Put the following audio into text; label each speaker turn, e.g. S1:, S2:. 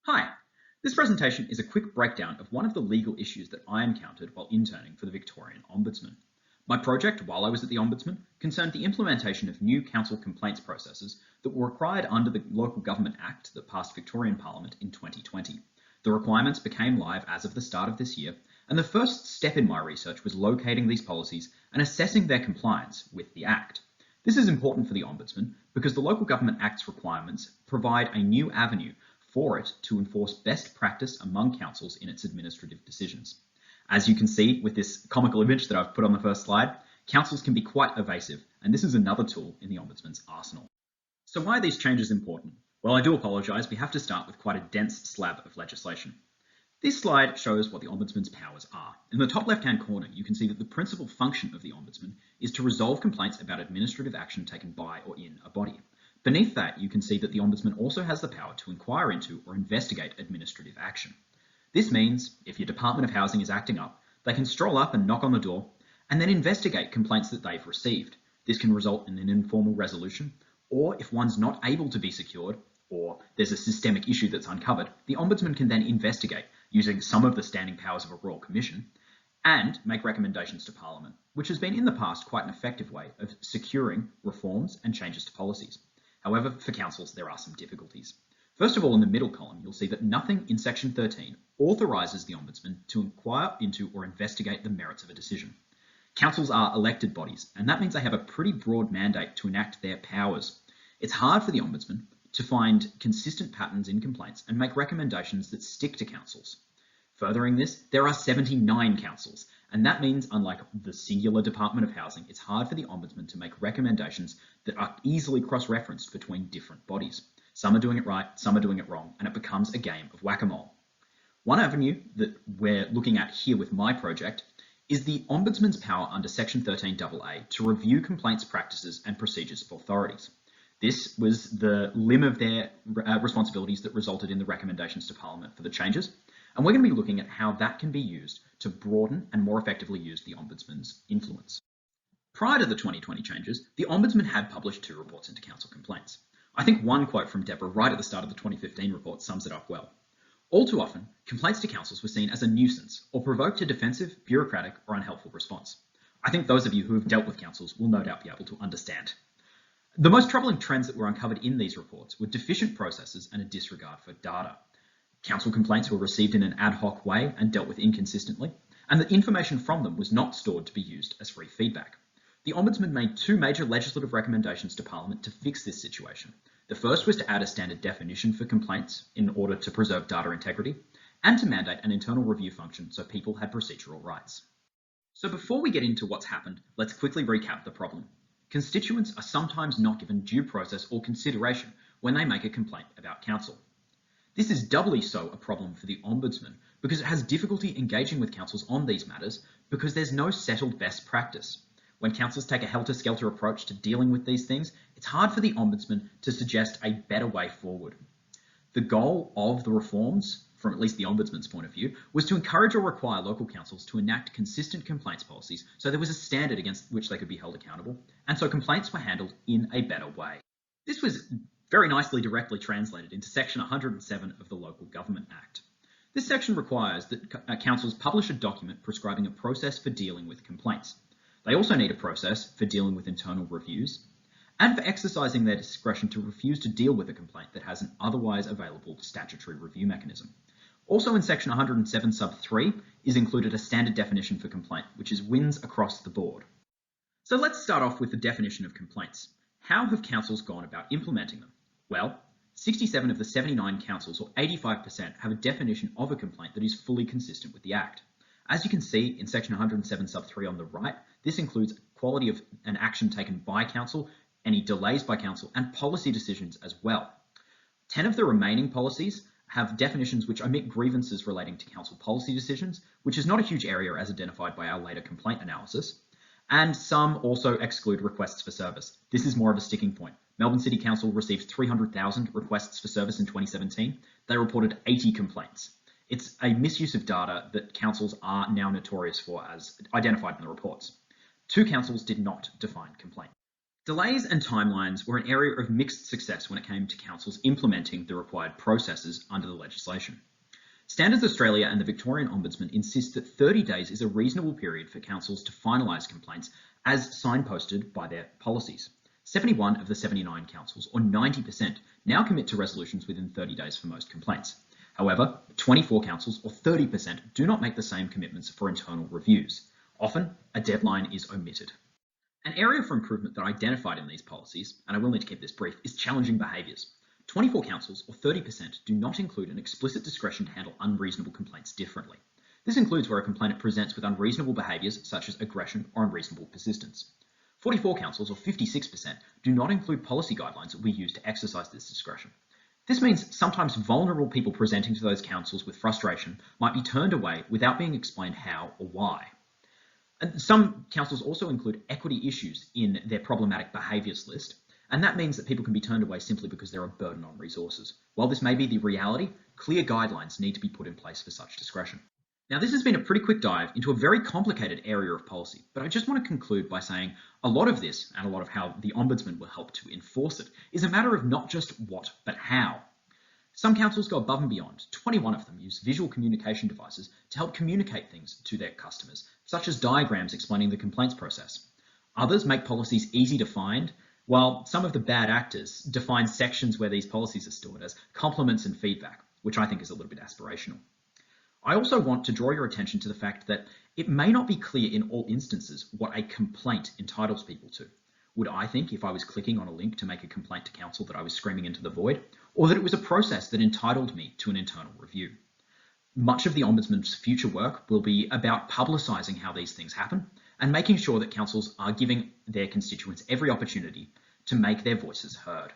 S1: Hi, this presentation is a quick breakdown of one of the legal issues that I encountered while interning for the Victorian Ombudsman. My project while I was at the Ombudsman concerned the implementation of new council complaints processes that were required under the Local Government Act that passed Victorian Parliament in 2020. The requirements became live as of the start of this year, and the first step in my research was locating these policies and assessing their compliance with the Act. This is important for the Ombudsman because the Local Government Act's requirements provide a new avenue for it to enforce best practice among councils in its administrative decisions. As you can see with this comical image that I've put on the first slide, councils can be quite evasive, and this is another tool in the Ombudsman's arsenal. So why are these changes important? Well, I do apologise, we have to start with quite a dense slab of legislation. This slide shows what the Ombudsman's powers are. In the top left-hand corner, you can see that the principal function of the Ombudsman is to resolve complaints about administrative action taken by or in a body. Beneath that, you can see that the Ombudsman also has the power to inquire into or investigate administrative action. This means if your Department of Housing is acting up, they can stroll up and knock on the door and then investigate complaints that they've received. This can result in an informal resolution, or if one's not able to be secured, or there's a systemic issue that's uncovered, the Ombudsman can then investigate using some of the standing powers of a Royal Commission and make recommendations to Parliament, which has been in the past quite an effective way of securing reforms and changes to policies. However, for councils, there are some difficulties. First of all, in the middle column, you'll see that nothing in Section 13 authorises the Ombudsman to inquire into or investigate the merits of a decision. Councils are elected bodies, and that means they have a pretty broad mandate to enact their powers. It's hard for the Ombudsman to find consistent patterns in complaints and make recommendations that stick to councils. Furthering this, there are 79 councils, and that means, unlike the singular Department of Housing, it's hard for the Ombudsman to make recommendations that are easily cross-referenced between different bodies. Some are doing it right, some are doing it wrong, and it becomes a game of whack-a-mole. One avenue that we're looking at here with my project is the Ombudsman's power under Section 13AA to review complaints practices and procedures of authorities. This was the limb of their responsibilities that resulted in the recommendations to Parliament for the changes. And we're going to be looking at how that can be used to broaden and more effectively use the Ombudsman's influence. Prior to the 2020 changes, the Ombudsman had published 2 reports into council complaints. I think one quote from Deborah right at the start of the 2015 report sums it up well. All too often, complaints to councils were seen as a nuisance or provoked a defensive, bureaucratic, or unhelpful response. I think those of you who have dealt with councils will no doubt be able to understand. The most troubling trends that were uncovered in these reports were deficient processes and a disregard for data. Council complaints were received in an ad hoc way and dealt with inconsistently, and the information from them was not stored to be used as free feedback. The Ombudsman made 2 major legislative recommendations to Parliament to fix this situation. The first was to add a standard definition for complaints in order to preserve data integrity, and to mandate an internal review function so people had procedural rights. So before we get into what's happened, let's quickly recap the problem. Constituents are sometimes not given due process or consideration when they make a complaint about council. This is doubly so a problem for the Ombudsman because it has difficulty engaging with councils on these matters because there's no settled best practice. When councils take a helter-skelter approach to dealing with these things, it's hard for the Ombudsman to suggest a better way forward. The goal of the reforms, from at least the Ombudsman's point of view, was to encourage or require local councils to enact consistent complaints policies so there was a standard against which they could be held accountable, and so complaints were handled in a better way. This was very nicely directly translated into Section 107 of the Local Government Act. This section requires that councils publish a document prescribing a process for dealing with complaints. They also need a process for dealing with internal reviews and for exercising their discretion to refuse to deal with a complaint that has an otherwise available statutory review mechanism. Also in Section 107 sub 3 is included a standard definition for complaint, which is wins across the board. So let's start off with the definition of complaints. How have councils gone about implementing them? Well, 67 of the 79 councils, or 85%, have a definition of a complaint that is fully consistent with the Act. As you can see in Section 107 sub 3 on the right, this includes quality of an action taken by council, any delays by council, and policy decisions as well. 10 of the remaining policies have definitions which omit grievances relating to council policy decisions, which is not a huge area as identified by our later complaint analysis. And some also exclude requests for service. This is more of a sticking point. Melbourne City Council received 300,000 requests for service in 2017. They reported 80 complaints. It's a misuse of data that councils are now notorious for, as identified in the reports. 2 councils did not define complaint. Delays and timelines were an area of mixed success when it came to councils implementing the required processes under the legislation. Standards Australia and the Victorian Ombudsman insist that 30 days is a reasonable period for councils to finalise complaints as signposted by their policies. 71 of the 79 councils, or 90%, now commit to resolutions within 30 days for most complaints. However, 24 councils, or 30%, do not make the same commitments for internal reviews. Often, a deadline is omitted. An area for improvement that I identified in these policies, and I will need to keep this brief, is challenging behaviours. 24 councils, or 30%, do not include an explicit discretion to handle unreasonable complaints differently. This includes where a complainant presents with unreasonable behaviours such as aggression or unreasonable persistence. 44 councils, or 56%, do not include policy guidelines that we use to exercise this discretion. This means sometimes vulnerable people presenting to those councils with frustration might be turned away without being explained how or why. And some councils also include equity issues in their problematic behaviours list, and that means that people can be turned away simply because they're a burden on resources. While this may be the reality, clear guidelines need to be put in place for such discretion. Now, this has been a pretty quick dive into a very complicated area of policy, but I just want to conclude by saying a lot of this, and a lot of how the Ombudsman will help to enforce it, is a matter of not just what, but how. Some councils go above and beyond. 21 of them use visual communication devices to help communicate things to their customers, such as diagrams explaining the complaints process. Others make policies easy to find, while some of the bad actors define sections where these policies are stored as compliments and feedback, which I think is a little bit aspirational. I also want to draw your attention to the fact that it may not be clear in all instances what a complaint entitles people to. Would I think if I was clicking on a link to make a complaint to council that I was screaming into the void, or that it was a process that entitled me to an internal review? Much of the Ombudsman's future work will be about publicising how these things happen and making sure that councils are giving their constituents every opportunity to make their voices heard.